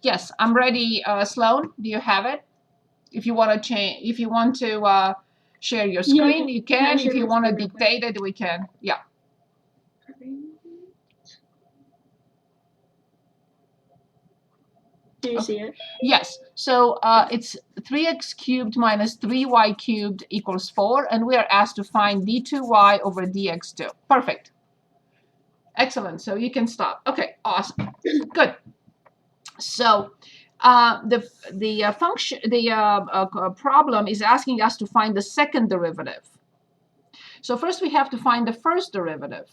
Yes, I'm ready. Sloan, do you have it? If you want to change, if you want to share your screen, you can. If you want to dictate it, we can. Yeah. Do you see it? Yes. So it's 3x cubed minus 3y cubed equals 4, and we are asked to find d2y over dx2. Perfect. Excellent. So you can stop. Okay. Awesome. Good. So the function, the problem is asking us to find the second derivative. So first we have to find the first derivative.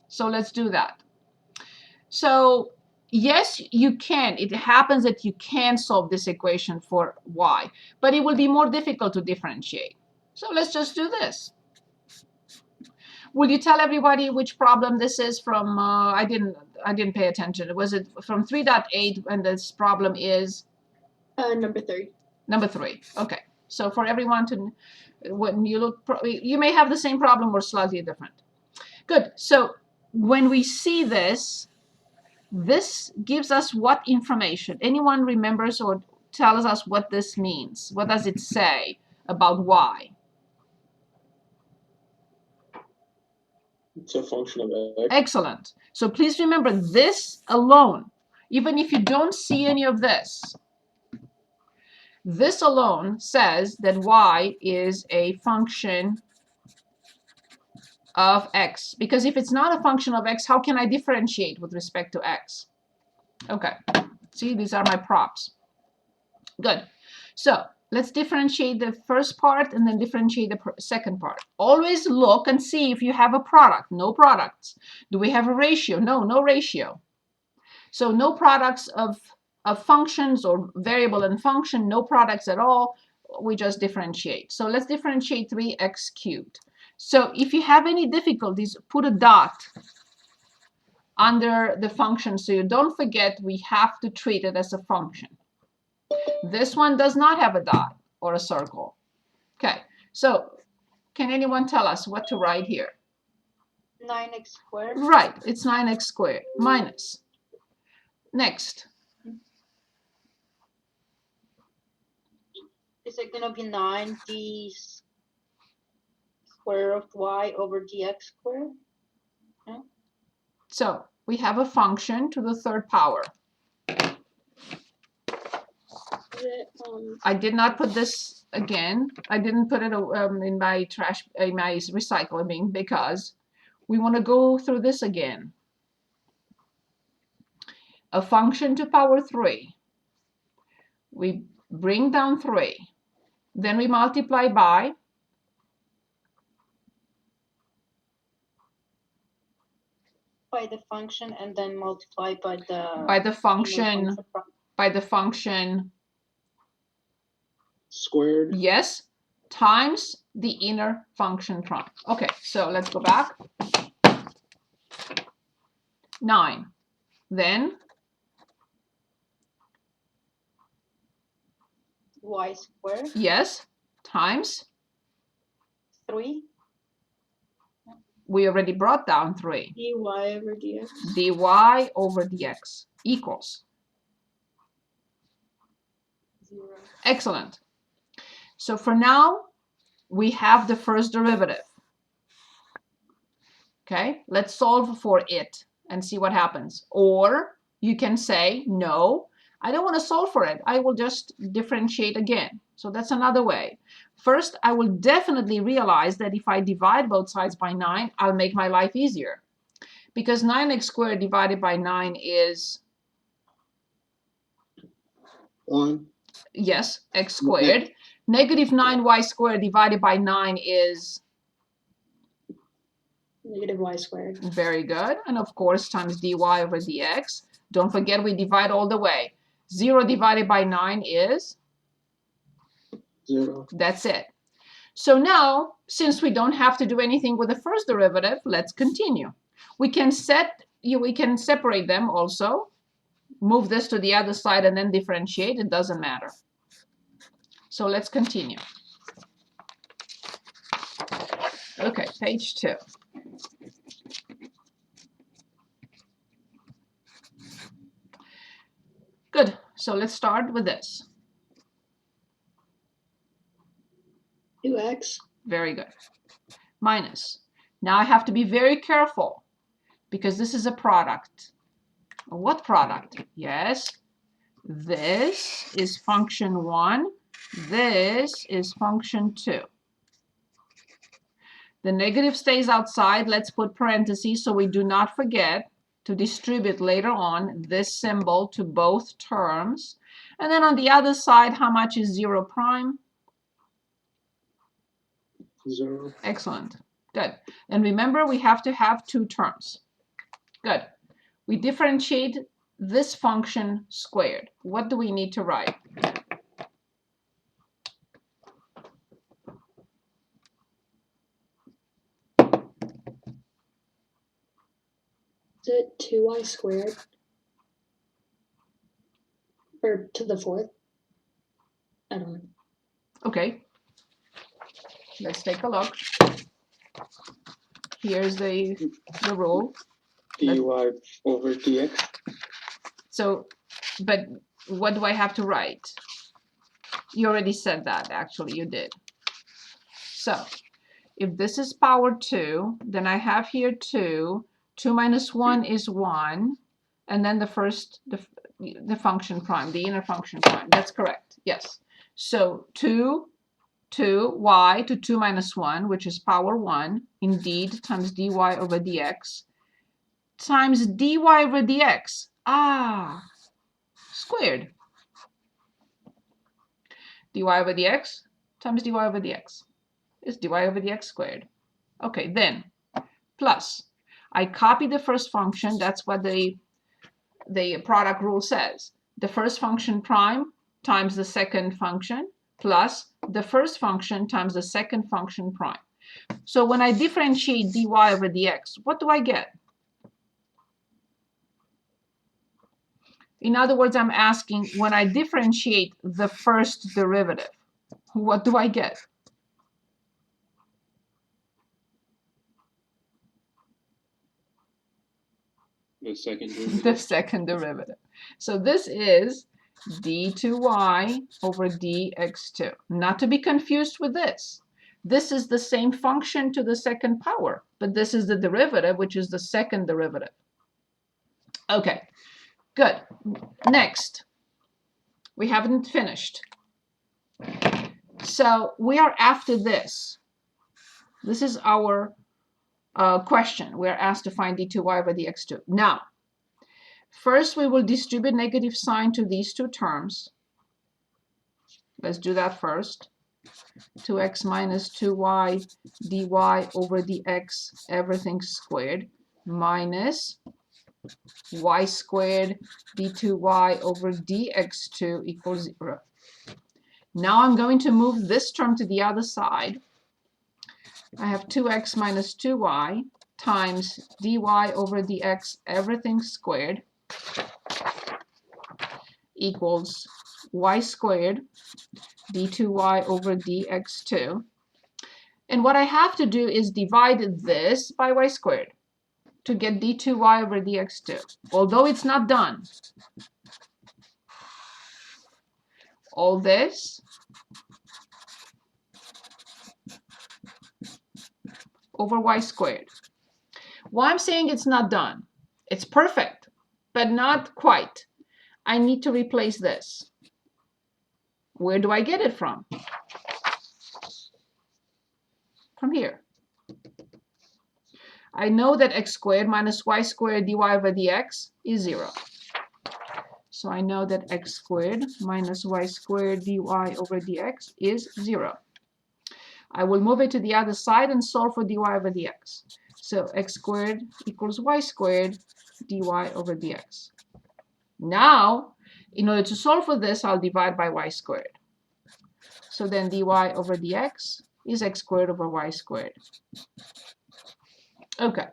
So let's do that. So yes, you can. It happens that you can solve this equation for y, but it will be more difficult to differentiate. So let's just do this. Will you tell everybody which problem this is from? I didn't pay attention. Was it from 3.8? And this problem is Number 3. number 3. Okay. So for everyone to, when you look, you may have the same problem or slightly different. Good. So when we see this, this gives us what information? Anyone remembers or tells us what this means? What does it say about y? It's a function of x. Excellent. So please remember this alone, even if you don't see any of this, this alone says that y is a function of x. Because if it's not a function of x, how can I differentiate with respect to x? Okay. See, these are my props. Good. So let's differentiate the first part and then differentiate the second part. Always look and see if you have a product. No products. Do we have a ratio? No, no ratio. So no products of functions or variable and function, no products at all. We just differentiate. So let's differentiate 3x cubed. So if you have any difficulties, put a dot under the function so you don't forget we have to treat it as a function. This one does not have a dot or a circle. Okay, so can anyone tell us what to write here? 9x squared. Right, it's 9x squared minus. Next. Is it going to be 9d square of y over dx squared? No? So we have a function to the third power. I did not put this again. I didn't put it in my trash, in my recycling bin because we want to go through this again. A function to power 3. We bring down 3. Then we multiply by the function and then multiply by the function squared. Yes, times the inner function prime. Okay, so let's go back. 9. Then y squared. Yes, times 3. We already brought down 3. dy over dx. dy over dx equals 0. Excellent. So for now, we have the first derivative. Okay, let's solve for it and see what happens. Or you can say, no, I don't want to solve for it. I will just differentiate again. So that's another way. First, I will definitely realize that if I divide both sides by 9, I'll make my life easier. Because 9x squared divided by 9 is 1. Yes, x squared. Negative 9y squared divided by 9 is Negative y squared. very good. And of course, times dy over dx. Don't forget we divide all the way. 0 divided by 9 is 0. That's it. So now, since we don't have to do anything with the first derivative, let's continue. We can separate them also. Move this to the other side and then differentiate. It doesn't matter. So let's continue. Okay, page 2. Good. So let's start with this. 2x. Very good. Minus. Now I have to be very careful because this is a product. What product? Yes, this is function 1. This is function 2. The negative stays outside. Let's put parentheses so we do not forget to distribute later on this symbol to both terms. And then on the other side, how much is 0 prime? 0. Excellent. Good. And remember, we have to have 2 terms. Good. We differentiate this function squared. What do we need to write? Is it 2y squared? Or to the 4th? I don't know. Okay. Let's take a look. Here's the rule. dy over dx. So, but what do I have to write? You already said that, actually, you did. So, if this is power 2, then I have here 2. 2 minus 1 is 1. And then the function prime, the inner function prime. That's correct, yes. So, 2y to 2 minus 1, which is power 1, indeed, times dy over dx, times dy over dx. Squared. dy over dx times dy over dx is dy over dx squared. Okay, then, plus, I copy the first function. That's what the product rule says. The first function prime times the second function plus the first function times the second function prime. So when I differentiate dy over dx, what do I get? In other words, I'm asking, when I differentiate the first derivative, what do I get? The second derivative. The second derivative. So this is d2y over dx2. Not to be confused with this. This is the same function to the second power, but this is the derivative, which is the second derivative. Okay, good. Next, we haven't finished. So we are after this. This is our question. We're asked to find d2y over dx2. Now, first we will distribute negative sign to these 2 terms. Let's do that first. 2x minus 2y dy over dx, everything squared, minus y squared d2y over dx2 equals 0. Now I'm going to move this term to the other side. I have 2x minus 2y times dy over dx, everything squared, equals y squared d2y over dx2. And what I have to do is divide this by y squared to get d2y over dx2, although it's not done. All this over y squared. Why I'm saying it's not done? It's perfect, but not quite. I need to replace this. Where do I get it from? From here. I know that x squared minus y squared dy over dx is 0. So I know that x squared minus y squared dy over dx is 0. I will move it to the other side and solve for dy over dx. So x squared equals y squared dy over dx. Now, in order to solve for this, I'll divide by y squared. So then dy over dx is x squared over y squared. Okay.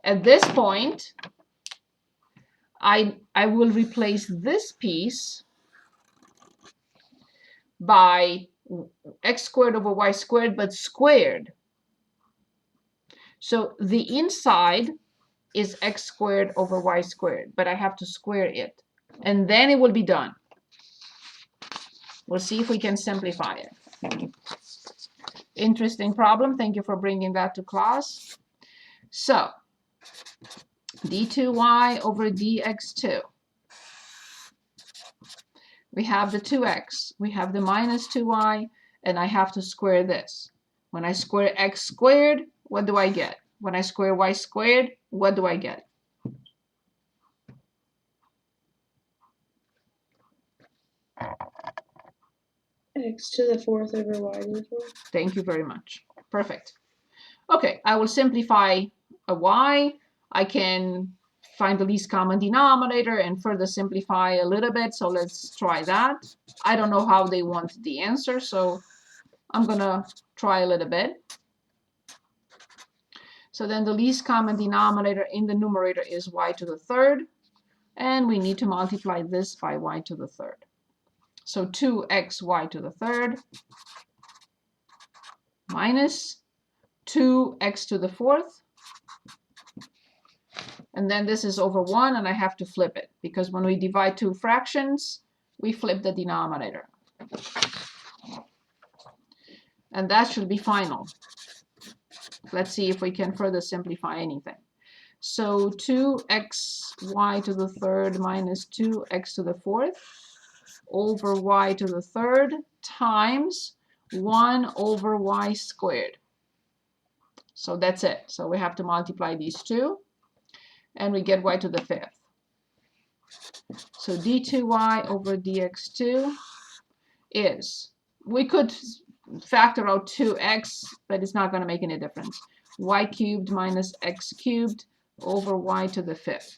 At this point, I will replace this piece by x squared over y squared, but squared. So the inside is x squared over y squared, but I have to square it. and then it will be done. We'll see if we can simplify it. Interesting problem. Thank you for bringing that to class. So, d2y over dx2. We have the 2x, we have the minus 2y, and I have to square this. When I square x squared, what do I get? When I square y squared, what do I get? X to the fourth over y to the fourth. Thank you very much. Perfect. Okay, I will simplify a y. I can find the least common denominator and further simplify a little bit. So let's try that. I don't know how they want the answer, so I'm gonna try a little bit. So then the least common denominator in the numerator is y to the third, and we need to multiply this by y to the third. So 2xy to the third minus 2x to the fourth. And then this is over 1, and I have to flip it, because when we divide two fractions, we flip the denominator. And that should be final. Let's see if we can further simplify anything. So 2xy to the third minus 2x to the fourth over y to the third times 1 over y squared. So that's it. So we have to multiply these two, and we get y to the fifth. So d2y over dx2 is, we could factor out 2x, but it's not going to make any difference. Y cubed minus x cubed over y to the fifth.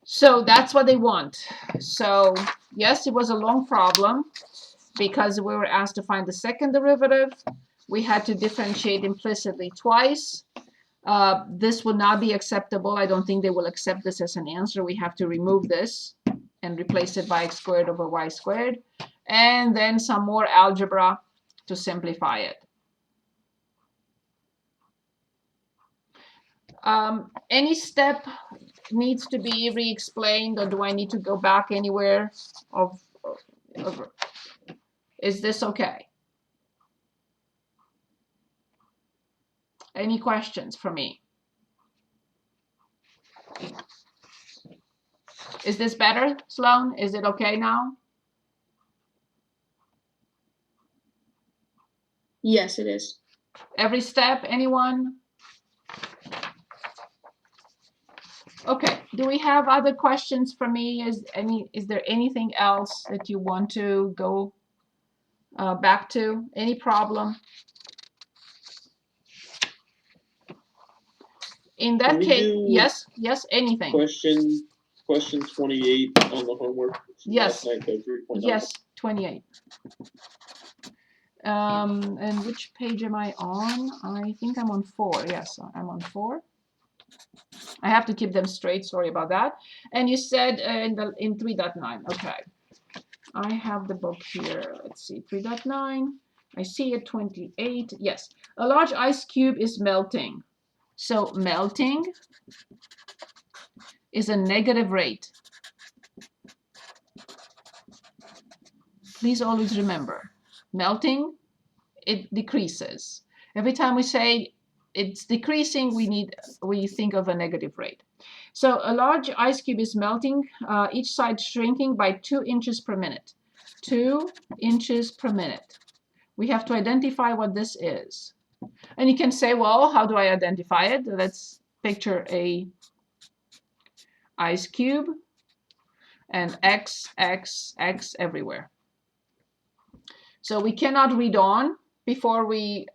So that's what they want. So yes, it was a long problem because we were asked to find the second derivative. We had to differentiate implicitly twice. This would not be acceptable. I don't think they will accept this as an answer. We have to remove this and replace it by x squared over y squared. And then some more algebra to simplify it. Any step needs to be re-explained, or do I need to go back anywhere? Is this okay? Any questions for me? Is this better, Sloan? Is it okay now? Yes, it is. Every step, anyone? Okay, do we have other questions for me? Is there anything else that you want to go back to? Any problem? In that Can we case, do yes, anything. Question 28 on the homework. from Yes. last night, the 3.0. Yes, 28. And which page am I on? I think I'm on 4. Yes, I'm on 4. I have to keep them straight. Sorry about that. And you said in 3.9. Okay. I have the book here. Let's see. 3.9. I see it. 28. Yes. A large ice cube is melting. So melting is a negative rate. Please always remember, melting, it decreases. Every time we say it's decreasing, we think of a negative rate. So a large ice cube is melting, each side shrinking by 2 inches per minute. 2 inches per minute. We have to identify what this is. And you can say, well, how do I identify it? Let's picture a ice cube and x, x, x everywhere. So we cannot read on before we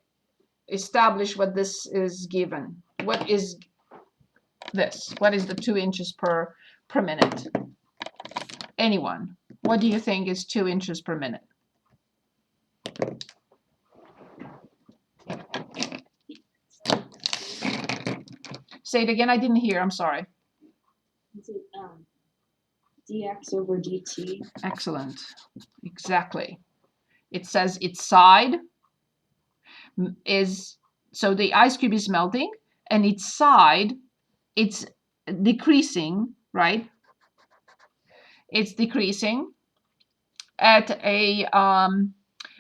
establish what this is given. What is this? What is the 2 inches per minute? Anyone? What do you think is 2 inches per minute? Say it again. I didn't hear. I'm sorry. Is it dx over dt? Excellent. Exactly. It says its side is, so the ice cube is melting, and its side, it's decreasing, right? It's decreasing at a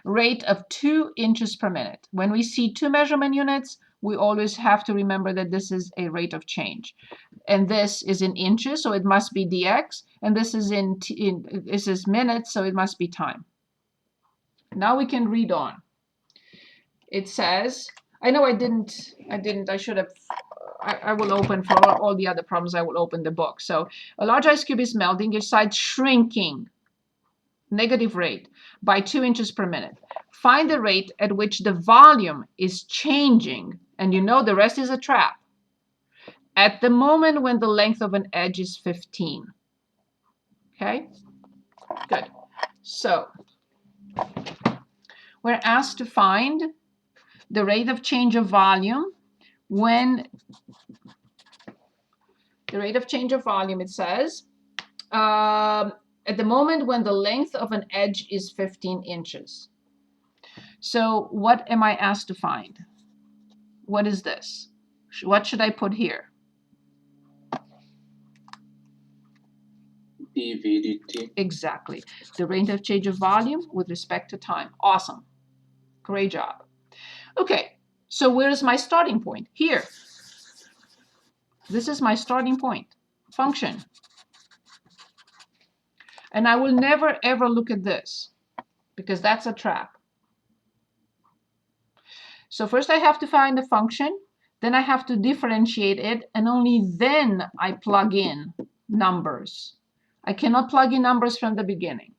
rate of 2 inches per minute. When we see 2 measurement units, we always have to remember that this is a rate of change. And this is in inches, so it must be dx. And this is this is minutes, so it must be time. Now we can read on. It says, I know I should have, I will open for all the other problems, I will open the book. So a large ice cube is melting, its side shrinking, negative rate, by 2 inches per minute. Find the rate at which the volume is changing, and you know the rest is a trap, at the moment when the length of an edge is 15. Okay, good. So we're asked to find the rate of change of volume when it says, at the moment when the length of an edge is 15 inches. So what am I asked to find? What is this? What should I put here? dv dt. Exactly. The rate of change of volume with respect to time. Awesome. Great job. Okay, so where's my starting point? Here. This is my starting point. Function. And I will never ever look at this because that's a trap. So first I have to find the function, then I have to differentiate it, and only then I plug in numbers. I cannot plug in numbers from the beginning.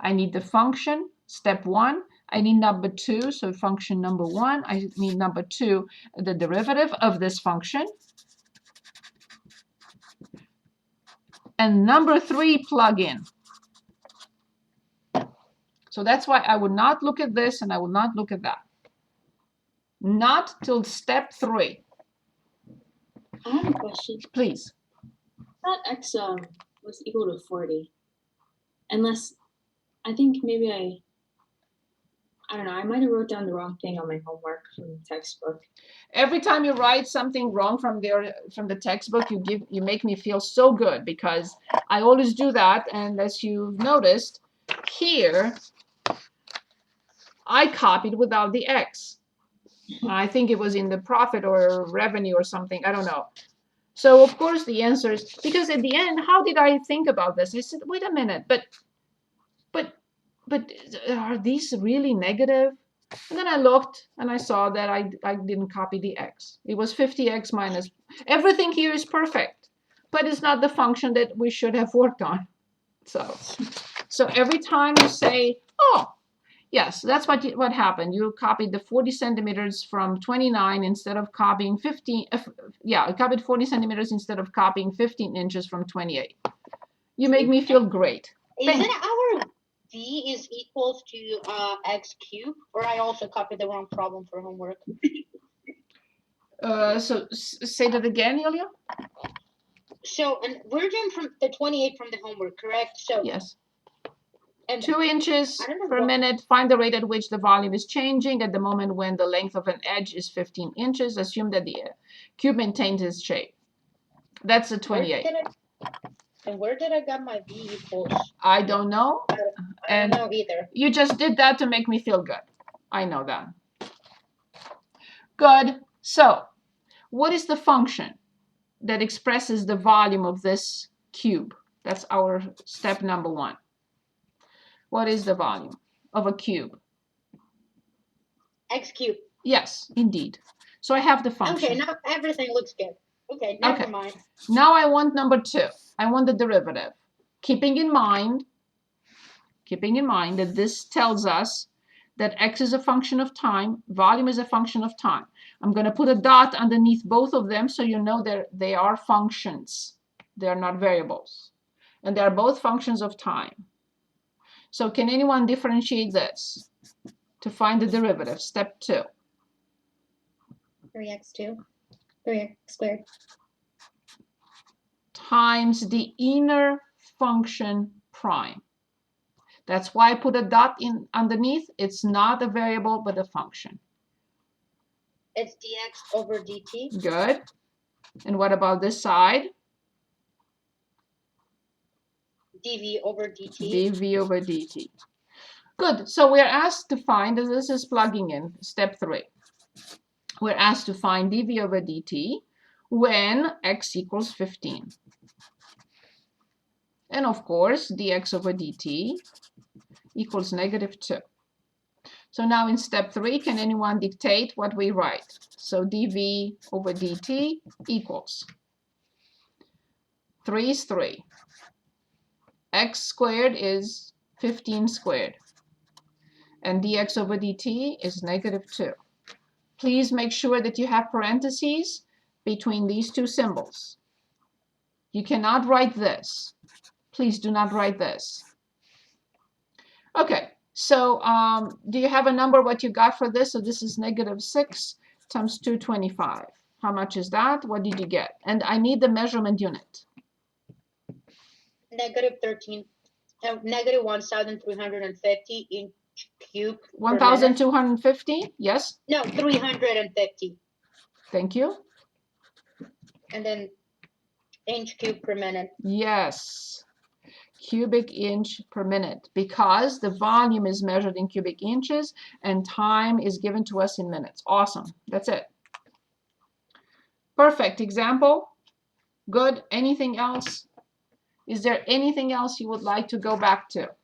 I need the function, step 1. I need number 2, so function number 1. I need number 2, the derivative of this function. And number 3, plug in. So that's why I would not look at this and I will not look at that. Not till step 3. I have a question. Please. That x was equal to 40. Unless, I think maybe I don't know, I might have wrote down the wrong thing on my homework from the textbook. Every time you write something wrong from the textbook, you make me feel so good because I always do that. And as you've noticed, here I copied without the x. I think it was in the profit or revenue or something. I don't know. So of course the answer is, because at the end, how did I think about this? I said, wait a minute, but are these really negative? And then I looked and I saw that I didn't copy the x. It was 50x minus. Everything here is perfect, but it's not the function that we should have worked on. So every time you say, oh, yes, that's what happened. You copied the 40 centimeters from 29 instead of copying 15. I copied 40 centimeters instead of copying 15 inches from 28. You make me feel great. Isn't our v is equals to x cubed? Or I also copied the wrong problem for homework. So say that again, Yulia. So, and we're doing from the 28 from the homework, correct? So Yes. And 2 inches I don't know per what- minute. Find the rate at which the volume is changing at the moment when the length of an edge is 15 inches. Assume that the cube maintains its shape. That's a 28. where did I get my v equals? I don't know. I And don't know either. you just did that to make me feel good. I know that. Good. So what is the function that expresses the volume of this cube? That's our step number 1. What is the volume of a cube? X cubed. Yes, indeed. So I have the function. Okay, now everything looks good. Okay, never Okay. mind. Now I want number 2. I want the derivative. Keeping in mind that this tells us that x is a function of time, volume is a function of time. I'm going to put a dot underneath both of them so you know they are functions. They are not variables. And they are both functions of time. So can anyone differentiate this to find the derivative? Step 2. 3x2, 3x squared. Times the inner function prime. That's why I put a dot in underneath. It's not a variable, but a function. It's dx over dt. Good. And what about this side? dv over dt. dv over dt. Good. So we're asked to find, this is plugging in, step 3. We're asked to find dv over dt when x equals 15. And of course, dx over dt equals -2. So now in step 3, can anyone dictate what we write? So dv over dt equals 3 is 3. X squared is 15 squared. And dx over dt is -2. Please make sure that you have parentheses between these two symbols. You cannot write this. Please do not write this. Okay, so do you have a number what you got for this? So this is -6 times 225. How much is that? What did you get? And I need the measurement unit. -13, negative 1,350 inch cube. per minute. 1,250? Yes, No, 350. thank you. And then inch cube per minute. Yes, cubic inch per minute, because the volume is measured in cubic inches and time is given to us in minutes. Awesome. That's it. Perfect example. Good. Anything else? Is there anything else you would like to go back to?